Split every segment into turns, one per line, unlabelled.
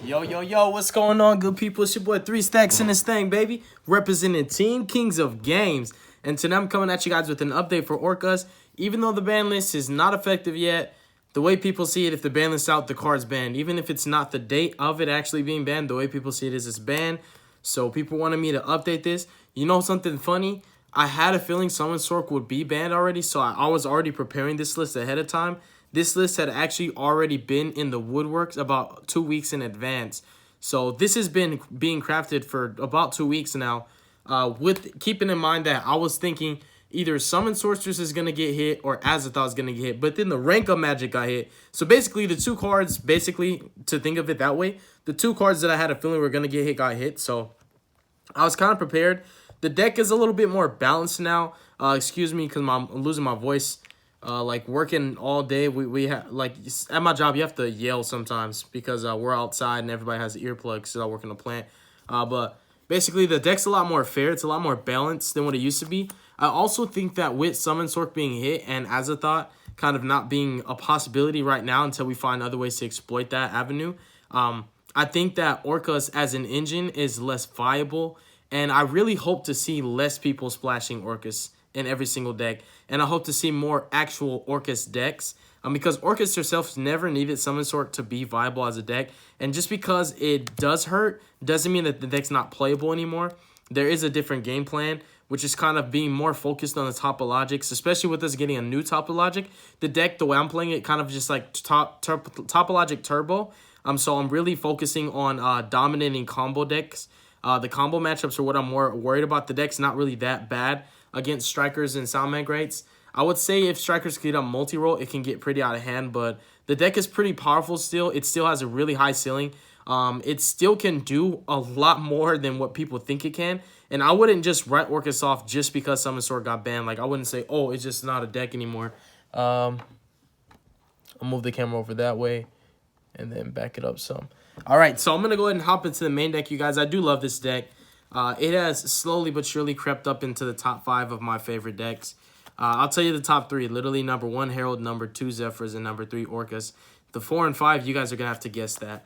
Yo, what's going on, good people? It's your boy 3 Stacks in this thing, baby. Representing Team Kings of Games. And today I'm coming at you guys with an update for ORCUST. Even though the ban list is not effective yet, the way people see it, if the ban list's out, the card's banned. Even if it's not the date of it actually being banned, the way people see it is it's banned. So people wanted me to update this. You know something funny? I had a feeling Summon Sork would be banned already, so I was already preparing this list ahead of time. This list had actually already been in the woodworks about 2 weeks in advance. So this has been being crafted for about 2 weeks now, with keeping in mind that I was thinking either Summon Sorceress is going to get hit or Azathoth is going to get hit, but then the Rank Up Magic got hit. So basically the two cards, to think of it that way, the two cards that I had a feeling were going to get hit got hit. So I was kind of prepared. The deck is a little bit more balanced now. Excuse me because I'm losing my voice. Like working all day, we have like at my job you have to yell sometimes because we're outside and everybody has earplugs because I work in a plant. But basically the deck's a lot more fair. It's a lot more balanced than what it used to be. I also think that with Summon Sork being hit and Azathoth kind of not being a possibility right now until we find other ways to exploit that avenue, I think that ORCUST as an engine is less viable, and I really hope to see less people splashing ORCUST in every single deck, and I hope to see more actual ORCUST decks, because ORCUST herself never needed Summon Sork to be viable as a deck, and just because it does hurt doesn't mean that the deck's not playable anymore. There is a different game plan, which is kind of being more focused on the Topologics, especially with us getting a new Topologic. The deck, the way I'm playing it, kind of just like Topologic Turbo. So I'm really focusing on dominating combo decks. The combo matchups are what I'm more worried about. The deck's not really that bad against Strikers and Soundman Greats. I would say if Strikers get on multi-roll, it can get pretty out of hand, but the deck is pretty powerful still. It still has a really high ceiling. It still can do a lot more than what people think it can, and I wouldn't just write ORCUST off just because Summon Sork got banned. Like, I wouldn't say, oh, it's just not a deck anymore. I'll move the camera over that way and then back it up some. All right, so I'm going to go ahead and hop into the main deck, you guys. I do love this deck. It has slowly but surely crept up into the top 5 of my favorite decks. I'll tell you the top 3. Literally, number 1, Herald, number 2, Zephyrs, and number 3, ORCUST. The 4 and 5, you guys are going to have to guess that.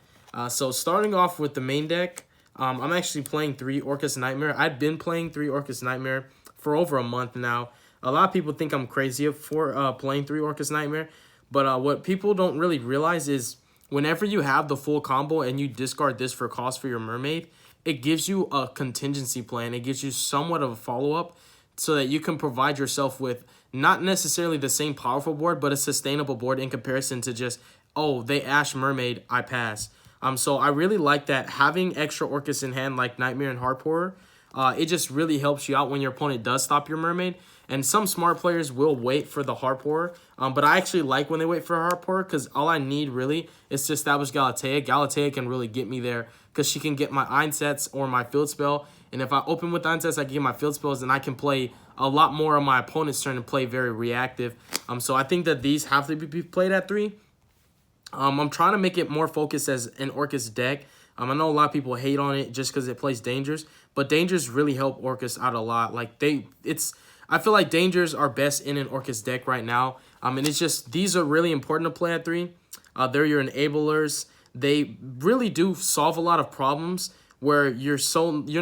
So starting off with the main deck, I'm actually playing 3 ORCUST Nightmare. I've been playing 3 ORCUST Nightmare for over a month now. A lot of people think I'm crazy for playing 3 ORCUST Nightmare, but what people don't really realize is whenever you have the full combo and you discard this for cost for your Mermaid, it gives you a contingency plan. It gives you somewhat of a follow-up so that you can provide yourself with not necessarily the same powerful board, but a sustainable board in comparison to just, oh, they Ash Mermaid, I pass. So I really like that. Having extra ORCUST in hand like Nightmare and Harp Horror, it just really helps you out when your opponent does stop your Mermaid. And some smart players will wait for the Harp Horror, but I actually like when they wait for Harp Horror because all I need really is to establish Galatea. Galatea can really get me there because she can get my Einsets or my Field Spell. And if I open with Einsets, I can get my Field Spells, and I can play a lot more on my opponent's turn and play very reactive. So I think that these have to be played at 3. I'm trying to make it more focused as an ORCUST deck. I know a lot of people hate on it just because it plays Dangers, but Dangers really help ORCUST out a lot. Like I feel like Dangers are best in an ORCUST deck right now. And it's just, these are really important to play at 3. They're your enablers. They really do solve a lot of problems where you're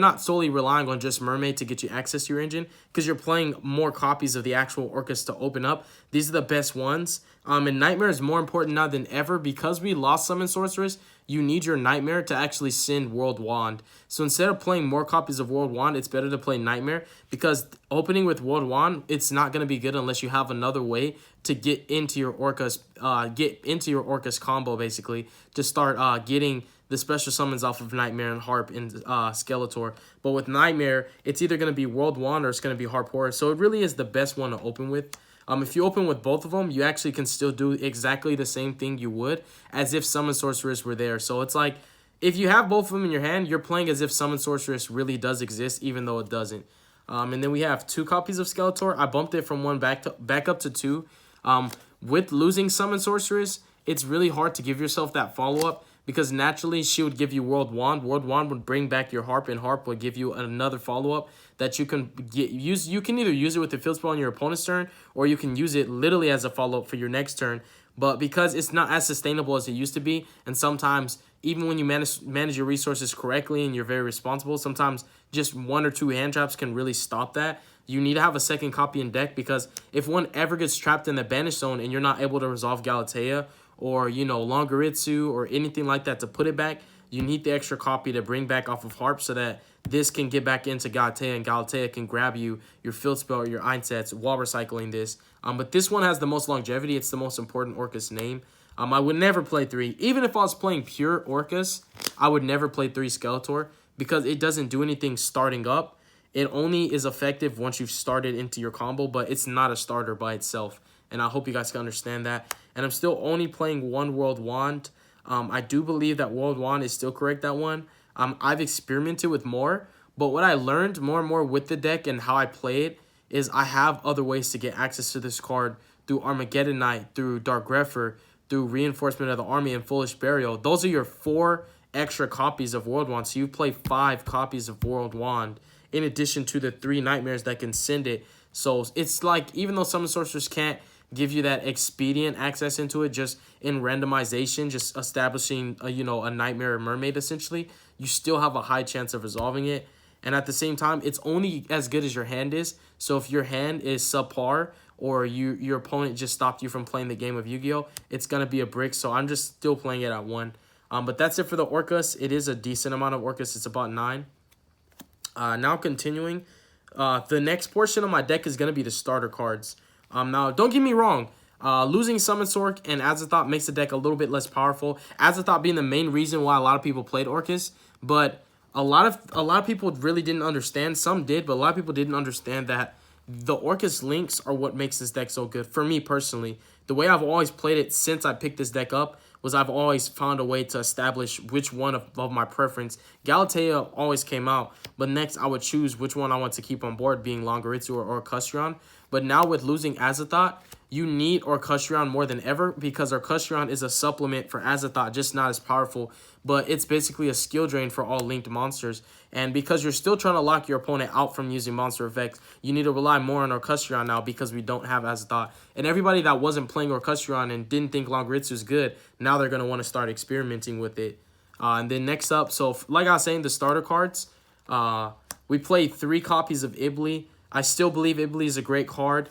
not solely relying on just Mermaid to get you access to your engine because you're playing more copies of the actual ORCUST to open up. These are the best ones. And Nightmare is more important now than ever because we lost Summon Sorceress. You need your Nightmare to actually send World Wand. So instead of playing more copies of World Wand, it's better to play Nightmare because opening with World Wand, it's not going to be good unless you have another way to get into your ORCUST combo basically to start getting the special summons off of Nightmare and Harp and Skeletor. But with Nightmare, it's either going to be World Wand or it's going to be Harp Horror. So it really is the best one to open with. If you open with both of them, you actually can still do exactly the same thing you would as if Summon Sorceress were there. So it's like, if you have both of them in your hand, you're playing as if Summon Sorceress really does exist, even though it doesn't. And then we have 2 copies of Skeletor. I bumped it from 1 back up to 2. With losing Summon Sorceress, it's really hard to give yourself that follow-up because naturally she would give you World Wand. World Wand would bring back your Harp, and Harp would give you another follow-up that you can use. You can either use it with the Field Spell on your opponent's turn, or you can use it literally as a follow-up for your next turn. But because it's not as sustainable as it used to be, and sometimes even when you manage your resources correctly and you're very responsible, sometimes just 1 or 2 hand traps can really stop that. You need to have a second copy in deck, because if one ever gets trapped in the banish zone and you're not able to resolve Galatea or, you know, Longaritsu or anything like that to put it back, you need the extra copy to bring back off of Harp so that this can get back into Galatea, and Galatea can grab you your Field Spell or your Einsets while recycling this. But this one has the most longevity. It's the most important Orcus name. I would never play 3. Even if I was playing pure Orcus, I would never play 3 Skeletor, because it doesn't do anything starting up. It only is effective once you've started into your combo, but it's not a starter by itself. And I hope you guys can understand that. And I'm still only playing 1 World Wand. I do believe that World Wand is still correct, that one. I've experimented with more, but what I learned more and more with the deck and how I play it is I have other ways to get access to this card through Armageddon Knight, through Dark Grepher, through Reinforcement of the Army, and Foolish Burial. Those are your 4 extra copies of World Wand. So you play 5 copies of World Wand in addition to the 3 Nightmares that can send it. So it's like, even though Summon Sorcerers can't give you that expedient access into it just in randomization, just establishing a, you know, a Nightmare or Mermaid essentially, you still have a high chance of resolving it. And at the same time, it's only as good as your hand is. So if your hand is subpar, or your opponent just stopped you from playing the game of Yu-Gi-Oh!, it's going to be a brick. So I'm just still playing it at 1. But that's it for the Orcus. It is a decent amount of Orcus. It's about 9. Now continuing, the next portion of my deck is going to be the starter cards. Now, don't get me wrong. Losing Summon Sorc and Azathoth makes the deck a little bit less powerful. Azathoth being the main reason why a lot of people played Orcus, but a lot of people really didn't understand. Some did, but a lot of people didn't understand that the Orcus links are what makes this deck so good. For me personally, the way I've always played it since I picked this deck up was I've always found a way to establish which one of my preference. Galatea always came out, but next I would choose which one I want to keep on board, being Longaritsu or Orcustrion. But now with losing Azathoth, you need Orcustrion more than ever, because Orcustrion is a supplement for Azathoth, just not as powerful, but it's basically a skill drain for all linked monsters. And because you're still trying to lock your opponent out from using monster effects, you need to rely more on Orcustrion now, because we don't have Azathoth. And everybody that wasn't playing Orcustrion and didn't think Longaritsu is good, now they're going to want to start experimenting with it. And then next up, so like I was saying, the starter cards, we played 3 copies of Ibli. I still believe Ibli is a great card.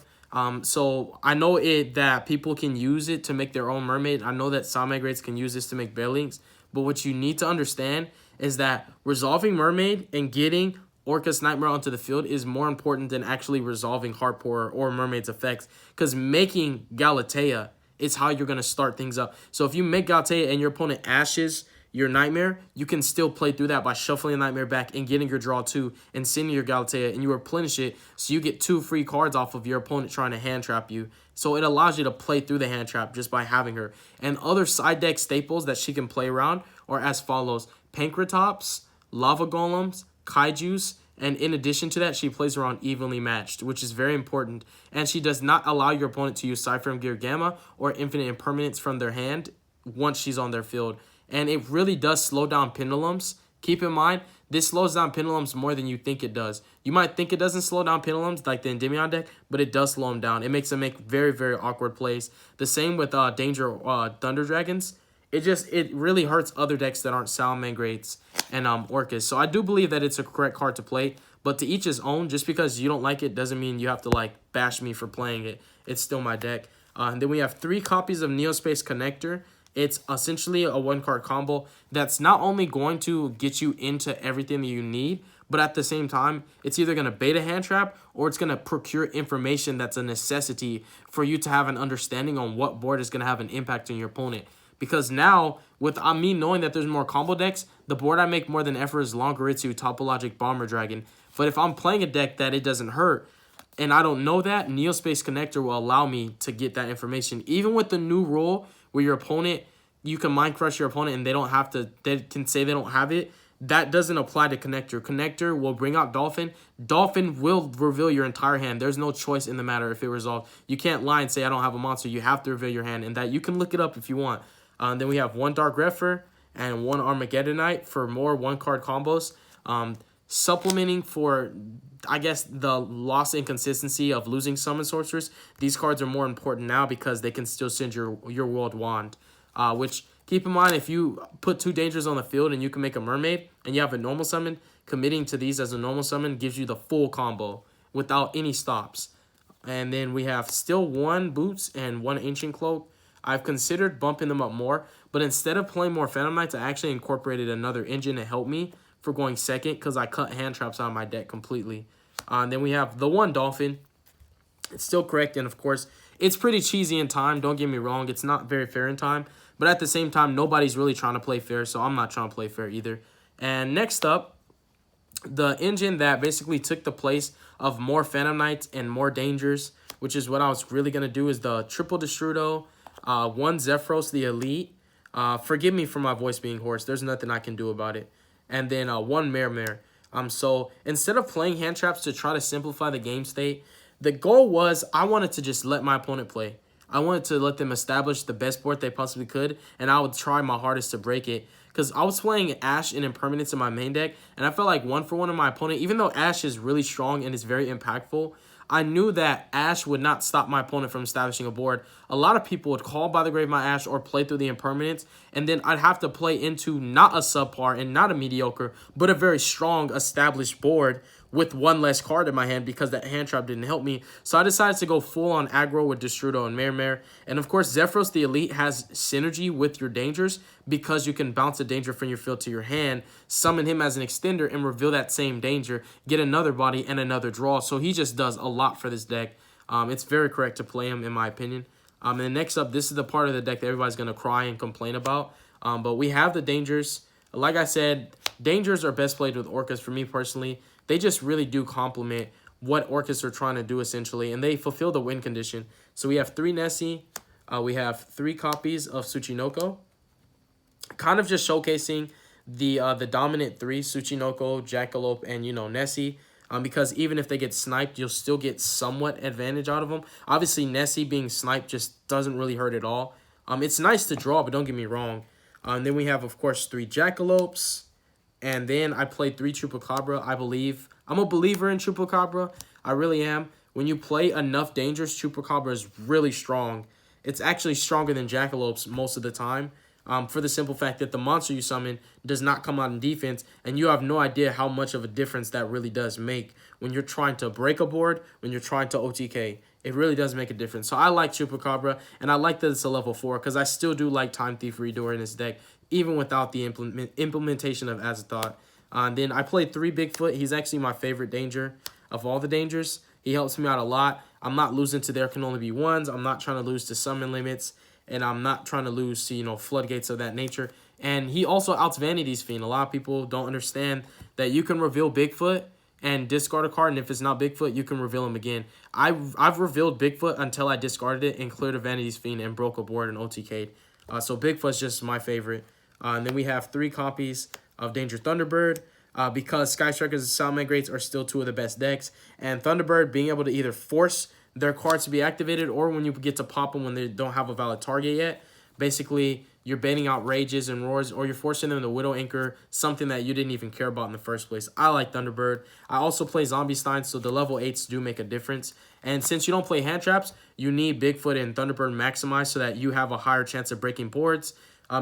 So I know that people can use it to make their own mermaid. I know that Salmagrates can use this to make Bearlings. But what you need to understand is that resolving Mermaid and getting Orcus Nightmare onto the field is more important than actually resolving Heartpourer or Mermaid's effects. Because making Galatea is how you're going to start things up. So if you make Galatea and your opponent ashes your Nightmare, you can still play through that by shuffling a Nightmare back and getting your draw 2 and sending your Galatea, and you replenish it so you get 2 free cards off of your opponent trying to hand trap you. So it allows you to play through the hand trap just by having her. And other side deck staples that she can play around are as follows: Pankratops, Lava Golems, Kaijus, and in addition to that, she plays around Evenly Matched, which is very important. And she does not allow your opponent to use Cypher Gear Gamma or Infinite Impermanence from their hand once she's on their field. And it really does slow down Pendulums. Keep in mind, this slows down Pendulums more than you think it does. You might think it doesn't slow down Pendulums like the Endymion deck, but it does slow them down. It makes them make very, very awkward plays. The same with Danger Thunder Dragons. It really hurts other decks that aren't Salamangreats and Orcus. So I do believe that it's a correct card to play, but to each his own. Just because you don't like it doesn't mean you have to like bash me for playing it. It's still my deck. And then we have 3 copies of Neospace Connector. It's essentially a 1-card combo that's not only going to get you into everything that you need, but at the same time, it's either going to bait a hand trap or it's going to procure information that's a necessity for you to have an understanding on what board is going to have an impact on your opponent. Because now, with me knowing that there's more combo decks, the board I make more than ever is Longaritsu, Topologic, Bomber Dragon. But if I'm playing a deck that it doesn't hurt, and I don't know that, Neospace Connector will allow me to get that information. Even with the new rule where your opponent, you can mind crush your opponent and they can say they don't have it, that doesn't apply to Connector. Connector will bring out Dolphin. Dolphin will reveal your entire hand. There's no choice in the matter if it resolves. You can't lie and say I don't have a monster. You have to reveal your hand, and that you can look it up if you want. Then we have 1 Dark Grepher and 1 Armageddon Knight for more 1-card combos. Supplementing for, I guess, the loss inconsistency of losing Summon Sorcerers, these cards are more important now because they can still send your World Wand, which Keep in mind, if you put 2 dangers on the field and you can make a mermaid and you have a normal summon, committing to these as a normal summon gives you the full combo without any stops. And then we have still 1 boots and 1 ancient cloak. I've considered bumping them up more, but instead of playing more Phantom Knights, I actually incorporated another engine to help me for going second because I cut hand traps out of my deck completely. And then we have the 1 dolphin. It's still correct, and of course, it's pretty cheesy in time. Don't get me wrong. It's not very fair in time. But at the same time, nobody's really trying to play fair, so I'm not trying to play fair either. And next up, the engine that basically took the place of more Phantom Knights and more dangers, which is what I was really going to do, is the triple Destrudo, 1 Zephyros, the Elite. Forgive me for my voice being hoarse. There's nothing I can do about it. And then 1 Mare. So instead of playing hand traps to try to simplify the game state, the goal was I wanted to just let my opponent play. I wanted to let them establish the best board they possibly could, and I would try my hardest to break it. Because I was playing Ashe and Impermanence in my main deck, and I felt like 1-for-1 of my opponent, even though Ashe is really strong and is very impactful, I knew that Ashe would not stop my opponent from establishing a board. A lot of people would call by the grave my Ashe or play through the Impermanence, and then I'd have to play into not a subpar and not a mediocre, but a very strong established board with 1 less card in my hand because that hand trap didn't help me. So I decided to go full on aggro with Destrudo and Mare. And of course, Zephyros the Elite has synergy with your dangers because you can bounce a danger from your field to your hand, summon him as an extender, and reveal that same danger, get another body and another draw. So he just does a lot for this deck. It's very correct to play him, in my opinion. And then next up, this is the part of the deck that everybody's going to cry and complain about. But we have the dangers. Like I said, dangers are best played with ORCUST for me personally. They just really do complement what ORCUST are trying to do, essentially, and they fulfill the win condition. So we have 3 Nessie. We have 3 copies of Tsuchinoko. Kind of just showcasing the dominant 3, Tsuchinoko, Jackalope, and, Nessie. Because even if they get sniped, you'll still get somewhat advantage out of them. Obviously, Nessie being sniped just doesn't really hurt at all. It's nice to draw, but don't get me wrong. Then we have, of course, 3 Jackalopes. And then I played 3 Chupacabra, I believe. I'm a believer in Chupacabra. I really am. When you play enough dangers, Chupacabra is really strong. It's actually stronger than Jackalopes most of the time. For the simple fact that the monster you summon does not come out in defense, and you have no idea how much of a difference that really does make when you're trying to break a board, when you're trying to OTK. It really does make a difference. So I like Chupacabra, and I like that it's a level 4, because I still do like Time Thief Redoer in this deck, even without the implementation of Azathoth. And then I played 3 Bigfoot. He's actually my favorite danger of all the dangers. He helps me out a lot. I'm not losing to there can only be ones. I'm not trying to lose to summon limits. And I'm not trying to lose to, floodgates of that nature. And he also outs Vanity's Fiend. A lot of people don't understand that you can reveal Bigfoot and discard a card, and if it's not Bigfoot, you can reveal him again. I've revealed Bigfoot until I discarded it and cleared a Vanity's Fiend and broke a board and OTK'd. So Bigfoot's just my favorite. And then we have 3 copies of Danger Thunderbird because Sky Strikers and Sound Migrates are still 2 of the best decks. And Thunderbird being able to either force their cards to be activated, or when you get to pop them when they don't have a valid target yet. Basically, you're baiting out Rages and Roars, or you're forcing them to Widow Anchor, something that you didn't even care about in the first place. I like Thunderbird. I also play Zombie Stein, so the level 8s do make a difference. And since you don't play hand traps, you need Bigfoot and Thunderbird maximized so that you have a higher chance of breaking boards.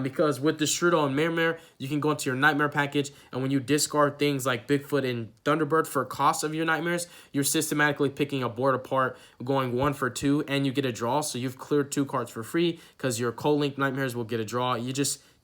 Because with the Destrudo and Mare, you can go into your Nightmare package, and when you discard things like Bigfoot and Thunderbird for cost of your Nightmares, you're systematically picking a board apart, going 1 for 2, and you get a draw. So you've cleared 2 cards for free because your co-link Nightmares will get a draw. You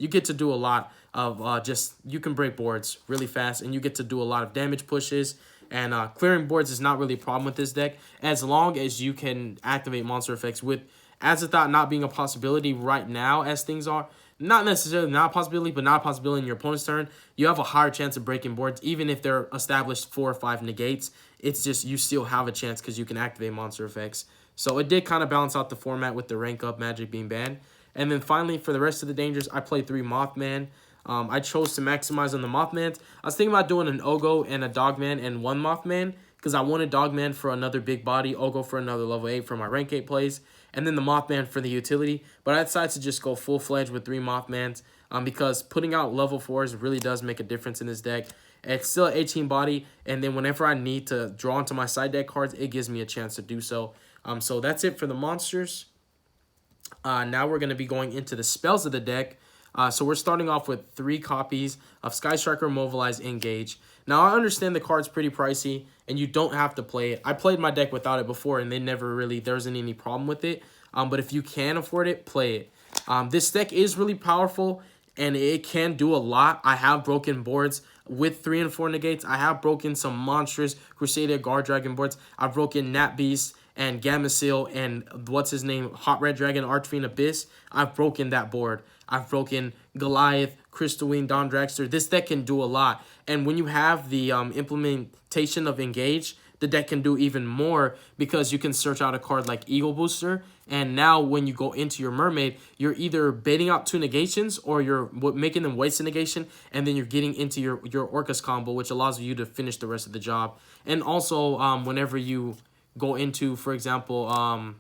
get to do a lot of you can break boards really fast, and you get to do a lot of damage pushes. And clearing boards is not really a problem with this deck as long as you can activate monster effects. With Azathoth not being a possibility right now as things are, not necessarily not a possibility, but not a possibility in your opponent's turn, you have a higher chance of breaking boards, even if they're established 4 or 5 negates. It's just you still have a chance because you can activate monster effects. So it did kind of balance out the format with the rank up magic being banned. And then finally, for the rest of the dangers, I played 3 Mothman. I chose to maximize on the Mothman. I was thinking about doing an Ogo and a Dogman and 1 Mothman, because I wanted Dogman for another big body, Ogo for another level 8 for my rank 8 plays, and then the Mothman for the utility. But I decided to just go full-fledged with 3 Mothmans because putting out level 4s really does make a difference in this deck. It's still an 18 body, and then whenever I need to draw into my side deck cards, it gives me a chance to do so. So that's it for the monsters. Now we're going to be going into the spells of the deck. So we're starting off with 3 copies of Sky Striker, Mobilize, Engage. Now, I understand the card's pretty pricey, and you don't have to play it. I played my deck without it before, and there wasn't any problem with it. But if you can afford it, play it. This deck is really powerful, and it can do a lot. I have broken boards with 3 and 4 negates. I have broken some monstrous Crusader Guard Dragon boards. I've broken Nat Beast and Gamma Seal and what's his name, Hot Red Dragon, Archfiend Abyss. I've broken that board. I've broken Goliath, Crystal Wing, Don Dragster. This deck can do a lot. And when you have the implementation of Engage, the deck can do even more because you can search out a card like Eagle Booster. And now when you go into your Mermaid, you're either baiting out 2 negations or you're making them waste a negation. And then you're getting into your ORCUST combo, which allows you to finish the rest of the job. And also whenever you go into, for example,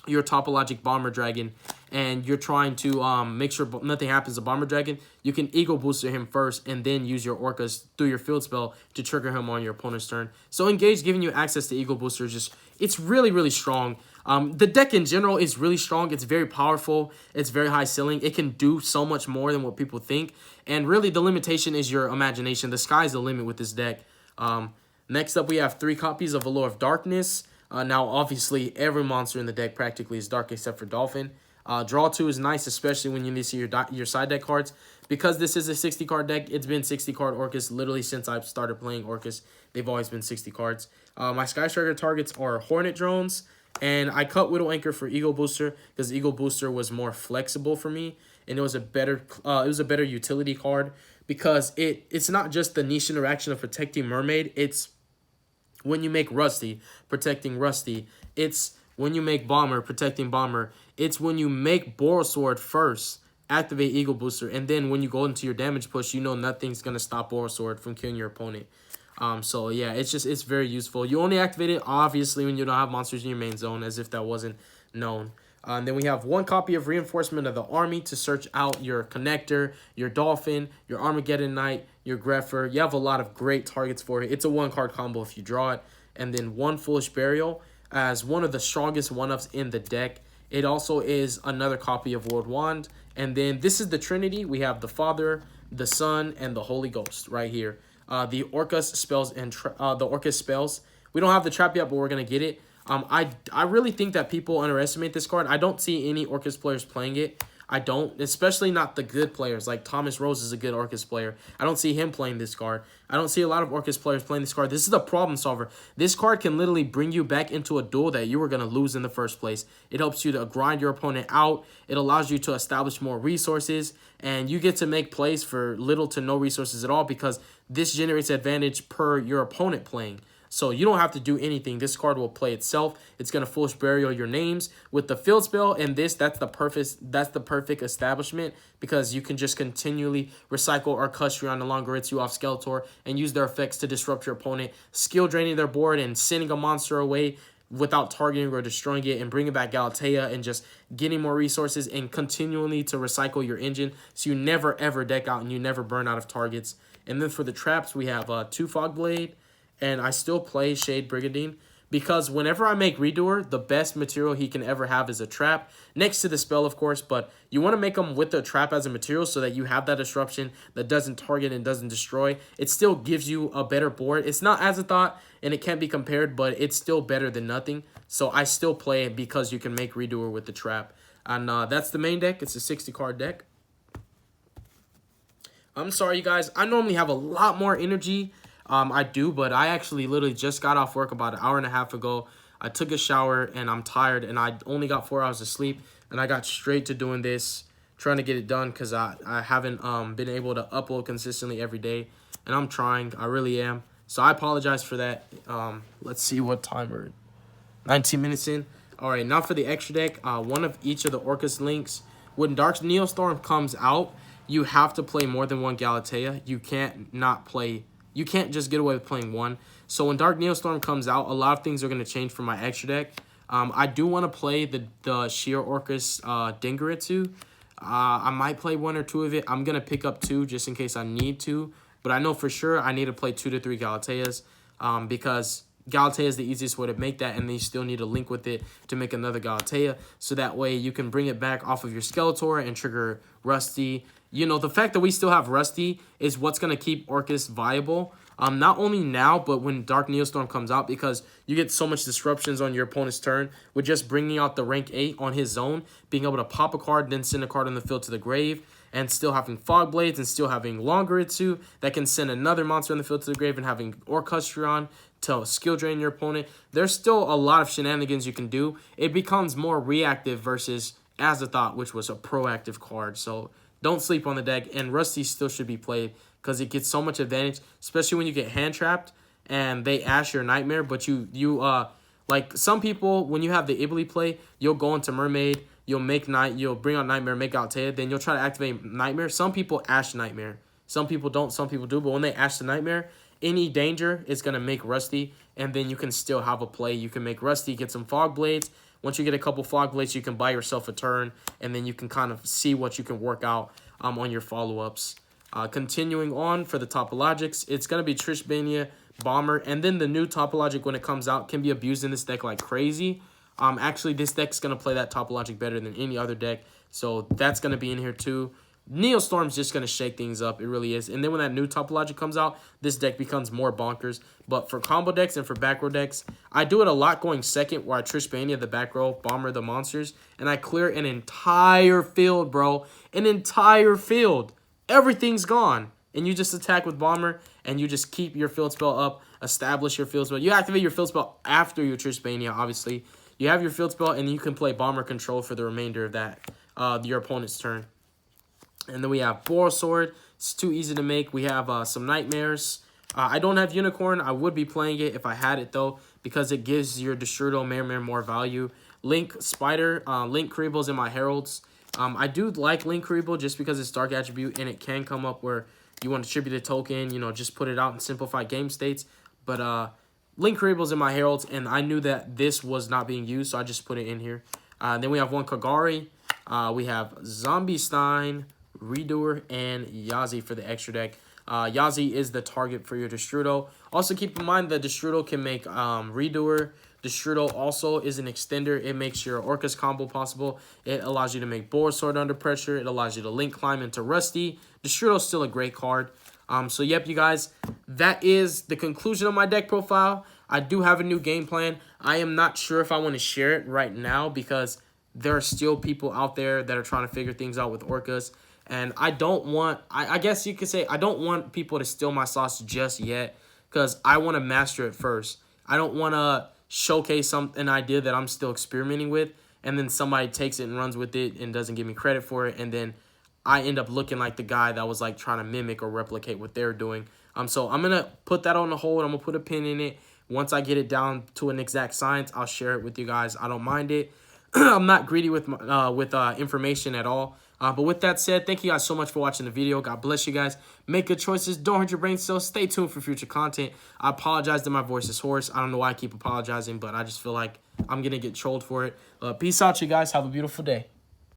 your Topologic Bomber Dragon, and you're trying to make sure nothing happens to Bomber Dragon, you can Eagle Booster him first and then use your ORCUST through your field spell to trigger him on your opponent's turn. So Engage giving you access to Eagle Booster is just, it's really, really strong. The deck in general is really strong. It's very powerful. It's very high ceiling. It can do so much more than what people think. And really, the limitation is your imagination. The sky's the limit with this deck. Next up, we have 3 copies of Allure of Darkness. Now, obviously, every monster in the deck practically is dark except for Dolphin. Draw 2 is nice, especially when you need to see your side deck cards. Because this is a 60-card deck, it's been 60-card ORCUST literally since I've started playing ORCUST. They've always been 60 cards. My Sky Striker targets are Hornet Drones, and I cut Widow Anchor for Eagle Booster because Eagle Booster was more flexible for me, and it was a better utility card because it's not just the niche interaction of protecting Mermaid. It's when you make Rusty, protecting Rusty. It's when you make Bomber, protecting Bomber. It's when you make Borosword first, activate Eagle Booster, and then when you go into your damage push, you know nothing's going to stop Borosword from killing your opponent. So, yeah, it's very useful. You only activate it, obviously, when you don't have monsters in your main zone, as if that wasn't known. And then we have 1 copy of Reinforcement of the Army to search out your Connector, your Dolphin, your Armageddon Knight, your Grepher. You have a lot of great targets for it. It's a 1-card combo if you draw it. And then 1 Foolish Burial as one of the strongest 1-ups in the deck. It also is another copy of World Wand. And then this is the Trinity. We have the Father, the Son, and the Holy Ghost right here. The ORCUST spells and the ORCUST spells. We don't have the trap yet, but we're going to get it. I really think that people underestimate this card. I don't see any ORCUST players playing it. I don't, especially not the good players. Like Thomas Rose is a good ORCUST player. I don't see him playing this card. I don't see a lot of ORCUST players playing this card. This is the problem solver. This card can literally bring you back into a duel that you were going to lose in the first place. It helps you to grind your opponent out. It allows you to establish more resources. And you get to make plays for little to no resources at all because this generates advantage per your opponent playing. So you don't have to do anything. This card will play itself. It's going to Foolish Burial your names with the field spell, and that's the perfect establishment because you can just continually recycle Arcustrion and Longoritsu off Skeletor and use their effects to disrupt your opponent, skill draining their board and sending a monster away without targeting or destroying it, and bringing back Galatea and just getting more resources and continually to recycle your engine so you never ever deck out and you never burn out of targets. And then for the traps, we have 2 Fogblade. And I still play Shade Brigandine because whenever I make Redoer, the best material he can ever have is a trap. Next to the spell, of course, but you want to make him with the trap as a material so that you have that disruption that doesn't target and doesn't destroy. It still gives you a better board. It's not Azathoth, and it can't be compared, but it's still better than nothing. So I still play it because you can make Redoer with the trap. And that's the main deck. It's a 60-card deck. I'm sorry, you guys. I normally have a lot more energy. I do, but I actually literally just got off work about an hour and a half ago. I took a shower, and I'm tired, and I only got 4 hours of sleep, and I got straight to doing this, trying to get it done because I haven't been able to upload consistently every day, and I'm trying. I really am. So I apologize for that. Let's see what time we're 19 minutes in. All right, now for the extra deck, 1 of each of the ORCUST links. When Dark Neostorm comes out, you have to play more than 1 Galatea. You can't just get away with playing 1. So when Dark Neostorm comes out, a lot of things are going to change for my extra deck. I do want to play the Sheer ORCUST Dingaritsu. I might play 1 or 2 of it. I'm going to pick up 2 just in case I need to. But I know for sure I need to play 2 to 3 Galateas because Galatea is the easiest way to make that, and then you still need a link with it to make another Galatea, so that way you can bring it back off of your Skeletor and trigger Rusty. You know, the fact that we still have Rusty is what's going to keep ORCUST viable, not only now, but when Dark Neostorm comes out, because you get so much disruptions on your opponent's turn with just bringing out the rank 8 on his zone, being able to pop a card, then send a card on the field to the grave, and still having Fog Blades and still having Longeritsu that can send another monster on the field to the grave, and having Orcustrion to skill drain your opponent. There's still a lot of shenanigans you can do. It becomes more reactive versus Azathoth, which was a proactive card. So don't sleep on the deck, and Rusty still should be played because it gets so much advantage, especially when you get hand trapped and they ash your Nightmare. But like some people, when you have the Ibly play, you'll go into Mermaid, you'll bring out Nightmare, make out Taya, then you'll try to activate Nightmare. Some people ash Nightmare. Some people don't, some people do, but when they ash the Nightmare, any danger is going to make Rusty, and then you can still have a play. You can make Rusty, get some Fog Blades. Once you get a couple Fog Blades, you can buy yourself a turn, and then you can kind of see what you can work out on your follow-ups. Continuing on for the Topologics, it's going to be Trishbania, Bomber, and then the new Topologic when it comes out can be abused in this deck like crazy. Actually, this deck's going to play that Topologic better than any other deck, so that's going to be in here too. Neostorm's just going to shake things up. It really is. And then when that new Topologic comes out, this deck becomes more bonkers. But for combo decks and for back row decks, I do it a lot going second, where I Trishbania the back row, Bomber the monsters, and I clear an entire field, bro. An entire field. Everything's gone. And you just attack with Bomber, and you just keep your field spell up, establish your field spell. You activate your field spell after your Trishbania, obviously. You have your field spell, and you can play Bomber control for the remainder of that, your opponent's turn. And then we have Borosword. It's too easy to make. We have some Nightmares. I don't have Unicorn. I would be playing it if I had it, though, because it gives your Destrudo more value. Link Spider. Link Karibo's in my Heralds. I do like Link Karibo just because it's Dark Attribute, and it can come up where you want to tribute a token, you know, just put it out and simplify game states. But Link Karibo's in my Heralds, and I knew that this was not being used, so I just put it in here. Then we have one Kagari. We have Zombie Stein, Redoer, and Yazi for the extra deck. Yazi is the target for your Destrudo. Also, keep in mind that Destrudo can make Redoer. Destrudo also is an extender. It makes your ORCUST combo possible. It allows you to make Borosword under pressure. It allows you to link climb into Rusty. Destrudo's still a great card. So, yep, you guys, that is the conclusion of my deck profile. I do have a new game plan. I am not sure if I want to share it right now because there are still people out there that are trying to figure things out with ORCUST. And I don't want, I guess you could say, I don't want people to steal my sauce just yet because I want to master it first. I don't want to showcase an idea that I'm still experimenting with, and then somebody takes it and runs with it and doesn't give me credit for it, and then I end up looking like the guy that was like trying to mimic or replicate what they're doing. So I'm going to put that on the hold. I'm going to put a pin in it. Once I get it down to an exact science, I'll share it with you guys. I don't mind it. I'm not greedy with information at all. But with that said, thank you guys so much for watching the video. God bless you guys. Make good choices. Don't hurt your brain cells. Stay tuned for future content. I apologize that my voice is hoarse. I don't know why I keep apologizing, but I just feel like I'm going to get trolled for it. Peace out, you guys. Have a beautiful day.